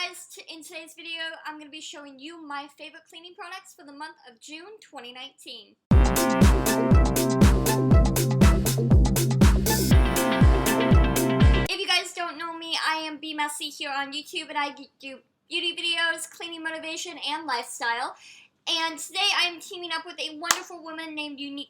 guys, in today's video, I'm going to be showing you my favorite cleaning products for the month of June 2019. If you guys don't know me, I am Be Messy here on YouTube, and I do beauty videos, cleaning motivation, and lifestyle. And today I am teaming up with a wonderful woman named Uneek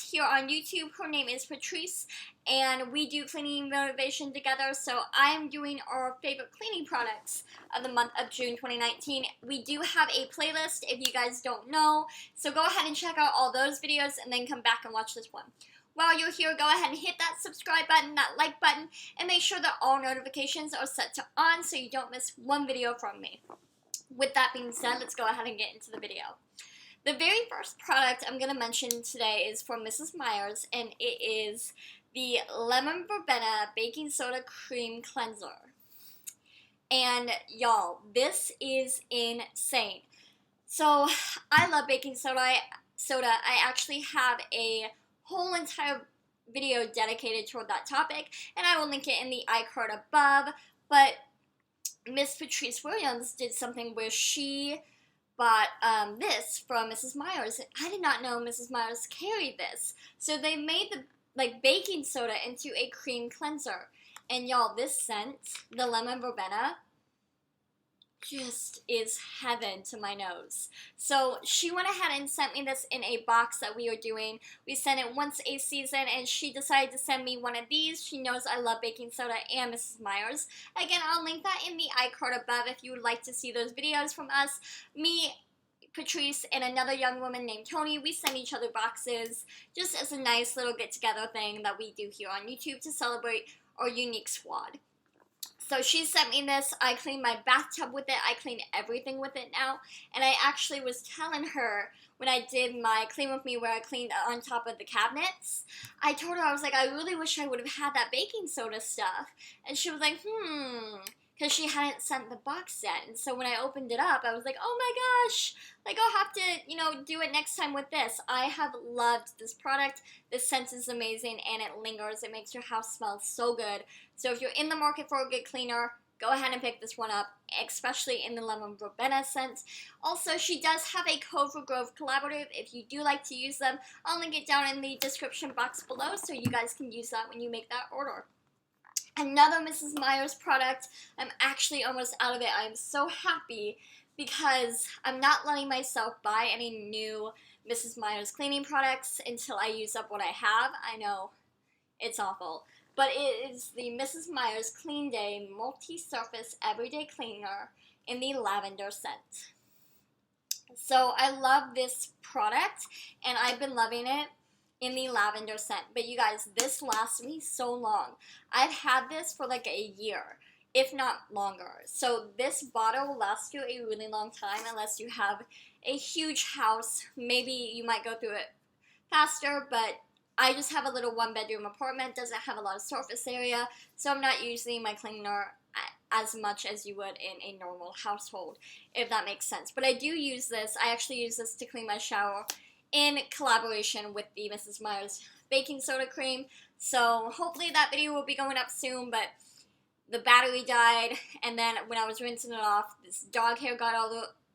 here on YouTube. Her name is Patrice, and we do cleaning motivation together. So I am doing our favorite cleaning products of the month of June 2019. We do have a playlist if you guys don't know. So go ahead and check out all those videos and then come back and watch this one. While you're here, go ahead and hit that subscribe button, that like button, and make sure that all notifications are set to on so you don't miss one video from me. With that being said, let's go ahead and get into the video. The very first product I'm going to mention today is from Mrs. Meyer's, and it is the Lemon Verbena Baking Soda Cream Cleanser. And y'all, this is insane. So, I love baking soda. I actually have a whole entire video dedicated toward that topic, and I will link it in the iCard above. But Miss Patrice Williams did something where she bought this from Mrs. Meyer's. I did not know Mrs. Meyer's carried this. So they made the baking soda into a cream cleanser. And y'all, this scent, the lemon verbena, just is heaven to my nose. So she went ahead and sent me this in a box that we were doing. We sent it once a season, and she decided to send me one of these. She knows I love baking soda and Mrs. Meyer's. Again, I'll link that in the iCard above if you would like to see those videos from us. Me, Patrice, and another young woman named Tony, we send each other boxes just as a nice little get-together thing that we do here on YouTube to celebrate our unique squad. So she sent me this. I cleaned my bathtub with it. I clean everything with it now. And I actually was telling her when I did my Clean With Me where I cleaned on top of the cabinets, I told her, I was like, I really wish I would have had that baking soda stuff. And she was like, because she hadn't sent the box yet. And so when I opened it up, I was like, oh my gosh, like I'll have to, do it next time with this. I have loved this product. The scent is amazing and it lingers. It makes your house smell so good. So if you're in the market for a good cleaner, go ahead and pick this one up, especially in the lemon verbena scent. Also, she does have a Clover Grove collaborative. If you do like to use them, I'll link it down in the description box below so you guys can use that when you make that order. Another Mrs. Meyer's product. I'm actually almost out of it. I'm so happy because I'm not letting myself buy any new Mrs. Meyer's cleaning products until I use up what I have. I know it's awful. But it is the Mrs. Meyer's Clean Day Multi-Surface Everyday Cleaner in the lavender scent. So I love this product, and I've been loving it in the lavender scent. But you guys, this lasts me so long. I've had this for like a year, if not longer. So this bottle will last you a really long time unless you have a huge house. Maybe you might go through it faster, but I just have a little one-bedroom apartment, doesn't have a lot of surface area, so I'm not using my cleaner as much as you would in a normal household, if that makes sense. But I do use this. I actually use this to clean my shower in collaboration with the Mrs. Meyer's baking soda cream. So hopefully that video will be going up soon, but the battery died, and then when I was rinsing it off, this dog hair got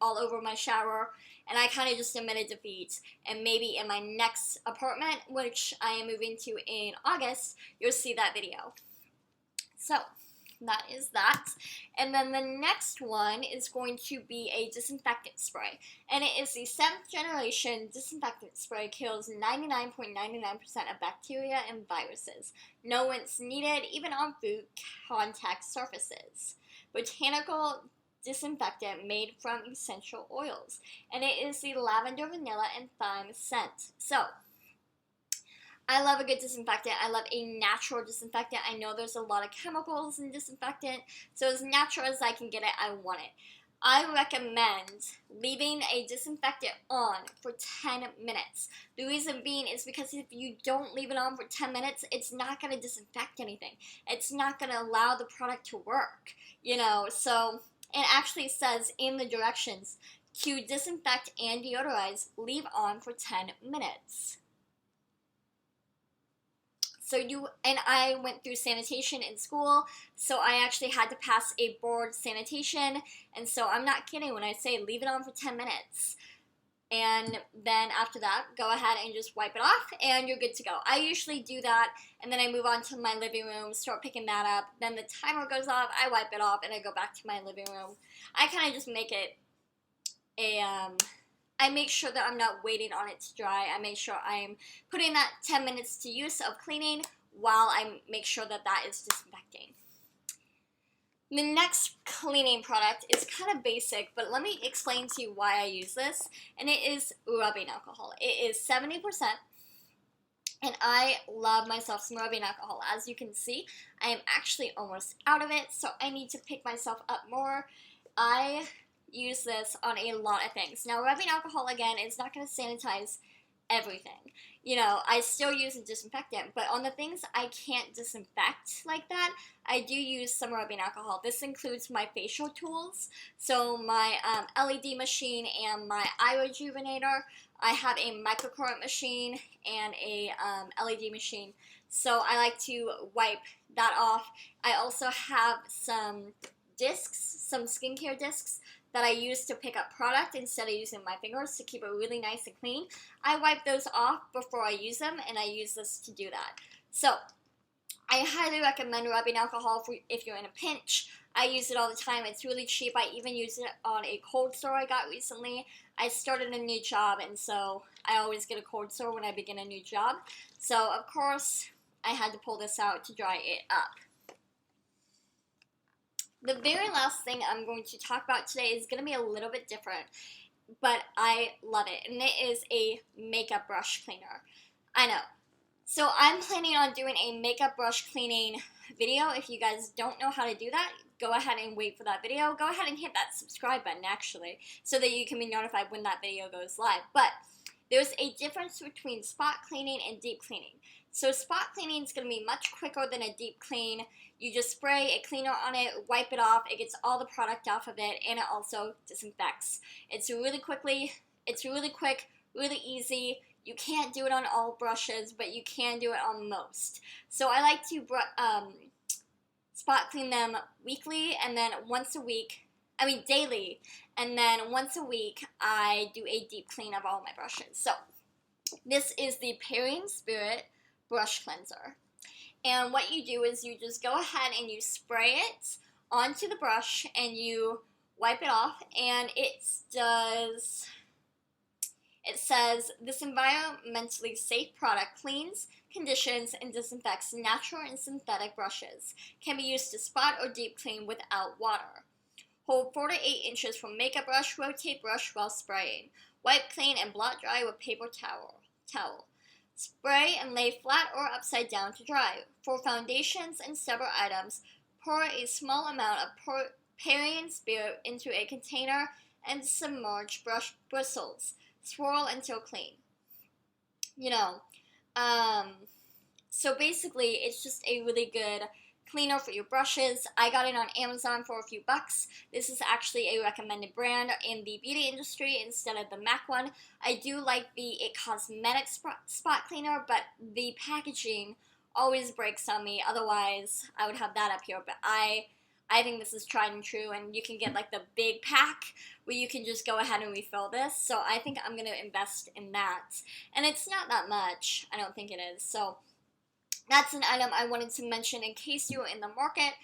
all over my shower, and I kind of just admitted defeat. And maybe in my next apartment, which I am moving to in August, you'll see that video. So that is that. And then the next one is going to be a disinfectant spray. And it is the 7th generation disinfectant spray. Kills 99.99% of bacteria and viruses. No rinse needed, even on food contact surfaces. Botanical disinfectant made from essential oils. And it is the lavender, vanilla, and thyme scent. So I love a good disinfectant. I love a natural disinfectant. I know there's a lot of chemicals in disinfectant, so as natural as I can get it, I want it. I recommend leaving a disinfectant on for 10 minutes. The reason being is because if you don't leave it on for 10 minutes, it's not going to disinfect anything. It's not going to allow the product to work, so it actually says in the directions, to disinfect and deodorize, leave on for 10 minutes. So I went through sanitation in school, so I actually had to pass a board sanitation, and so I'm not kidding when I say leave it on for 10 minutes. And then after that, go ahead and just wipe it off, and you're good to go. I usually do that, and then I move on to my living room, start picking that up. Then the timer goes off, I wipe it off, and I go back to my living room. I kind of just make it I make sure that I'm not waiting on it to dry. I make sure I'm putting that 10 minutes to use of cleaning while I make sure that that is disinfecting. The next cleaning product is kind of basic, but let me explain to you why I use this, and it is rubbing alcohol. It is 70%, and I love myself some rubbing alcohol. As you can see, I am actually almost out of it, so I need to pick myself up more. I use this on a lot of things. Now, rubbing alcohol, again, is not going to sanitize everything. You know, I still use a disinfectant, but on the things I can't disinfect like that, I do use some rubbing alcohol. This includes my facial tools, so my LED machine and my eye rejuvenator. I have a microcurrent machine and a LED machine, so I like to wipe that off. I also have some discs, some skincare discs that I use to pick up product instead of using my fingers to keep it really nice and clean. I wipe those off before I use them, and I use this to do that. So, I highly recommend rubbing alcohol if you're in a pinch. I use it all the time. It's really cheap. I even use it on a cold sore I got recently. I started a new job, and so I always get a cold sore when I begin a new job. So, of course, I had to pull this out to dry it up. The very last thing I'm going to talk about today is going to be a little bit different, but I love it, and it is a makeup brush cleaner. I know. So I'm planning on doing a makeup brush cleaning video. If you guys don't know how to do that, go ahead and wait for that video. Go ahead and hit that subscribe button, actually, so that you can be notified when that video goes live. But there's a difference between spot cleaning and deep cleaning. So spot cleaning is going to be much quicker than a deep clean. You just spray a cleaner on it, wipe it off, it gets all the product off of it, and it also disinfects. It's really quick, really easy. You can't do it on all brushes, but you can do it on most. So I like to spot clean them weekly, and then daily, and then once a week I do a deep clean of all my brushes. So this is the Perrine Spirit Brush Cleanser. And what you do is you just go ahead and you spray it onto the brush and you wipe it off, and it says, this environmentally safe product cleans, conditions, and disinfects natural and synthetic brushes. Can be used to spot or deep clean without water. Hold 4 to 8 inches from makeup brush, rotate brush while spraying. Wipe clean and blot dry with paper towel. Spray and lay flat or upside down to dry. For foundations and several items, pour a small amount of Perrine Spirit into a container and submerge brush bristles. Swirl until clean. So basically, it's just a really good cleaner for your brushes. I got it on Amazon for a few bucks. This is actually a recommended brand in the beauty industry instead of the MAC one. I do like the It Cosmetics spot cleaner, but the packaging always breaks on me. Otherwise, I would have that up here. But I think this is tried and true, and you can get like the big pack where you can just go ahead and refill this. So I think I'm going to invest in that. And it's not that much. I don't think it is. So that's an item I wanted to mention in case you were in the market.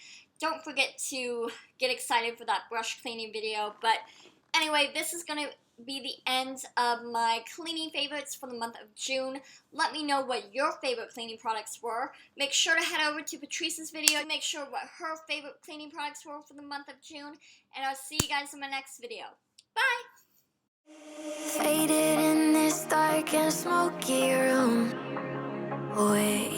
Don't forget to get excited for that brush cleaning video. But anyway, this is going to be the end of my cleaning favorites for the month of June. Let me know what your favorite cleaning products were. Make sure to head over to Patrice's video and make sure what her favorite cleaning products were for the month of June. And I'll see you guys in my next video. Bye! Faded in this dark and smoky room. Wait.